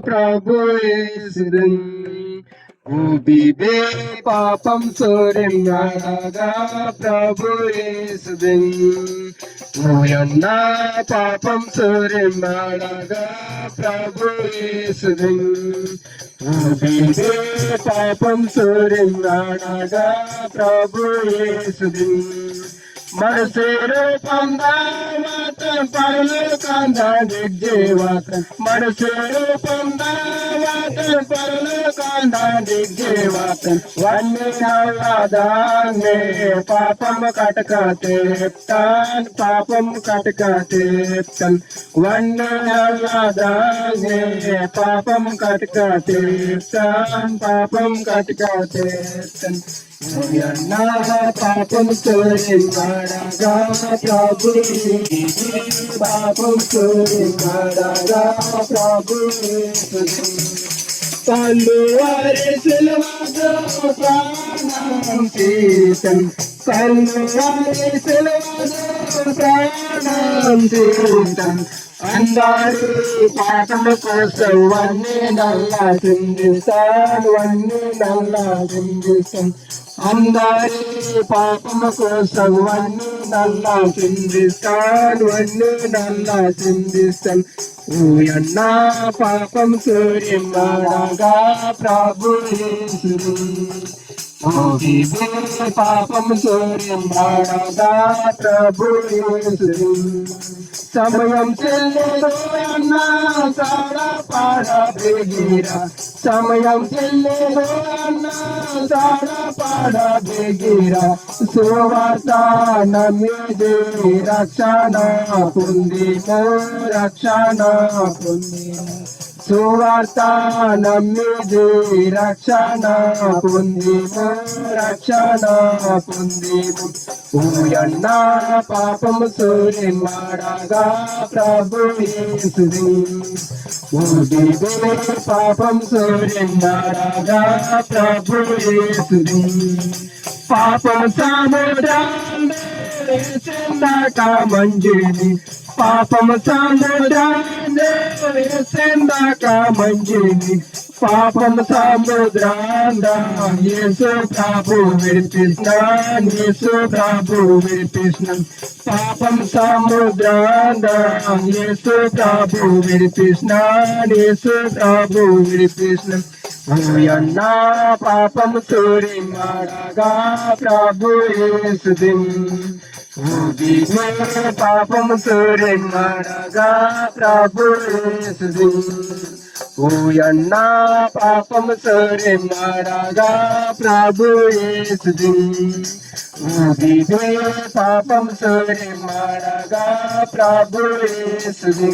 ప్రభు యేసుదన్ భూమిపై పాపం సూర్యున్నాడగా ప్రభు యేసుదన్ ఓయన్న పాపం సూర్యున్నాడగా ప్రభు యేసుదన్ భూమిపై పాపం సూర్యున్నాడగా ప్రభు యేసుదన్ మనసేరు పొందావతం పరలోకందా దిగ్జీవతం మనసేరు పొందావతం పరలోకందా దిగ్జీవతం వన్ని నల్లదాన్నే పాపం కటక తేప్తాన్ పాపం కటక తేప్తాన్ వన్ని నల్లదాన్నే పాపం కటక తేప్తాన్ పాపం కటక తేప్తాన్ పాపం సూర్యున్నాడగా ప్రభు పాపం సూర్యున్నాడగా ప్రభు కల్లువారి సిలువలో ప్రాణం తీసం కల్లువారి సిలువలో ప్రాణం తీసం అందరి పాపం కోసం వన్నీ నల్లా చిందిస్తాను వన్నీ నల్లా చిందిస్తాం అందరి పాపం కోసం వన్నీ నల్లా చిందిస్తాను వన్నీ నల్లా చిందిస్తాం ఓయన్న పాపం సూర్యున్నాడగా ప్రభు యేసుడు పాపం సూర్యున్నాడగా ప్రభు యేసుడు సమయం చెల్లెదో అన్న సారా పాడ బేగిరా సమయం చెల్లెదో అన్న సారా పాడ బేగిరా సువార్త నమ్మిదే రక్షణ పొందిన రక్షణ పొందిన సువార్త నమ్మిదే రక్షణ పొందిన రక్షణ పొందిన ఓయన్న పాపం సూర్యున్నాడగా ప్రభు యేసుడు పాపం సూర్యున్నాడగా ప్రభు యేసుడు పాపం సముద్రాన్ని చెందాక మంజిని పాపం సముద్రాన్ని చెందాక మంజిని పాపం సముద్రాంద యేసు ప్రభు విడిపిస్తున్నాను యేసు ప్రభు విడిపిస్తున్నాను పాపం సముద్రాంద యేసు ప్రభు విడిపిస్తున్నాను యేసు ప్రభు విడిపిస్తున్నాను ఓయన్న పాపం సూర్యున్నాడగా ప్రభు యేసుడు పాపం సూర్యున్నాడగా ప్రభు యేసుడు ఓయన్న పాపం సూర్యున్నాడగా ప్రభు యేసుడు పాపం సూర్యున్నాడగా ప్రభు యేసుడు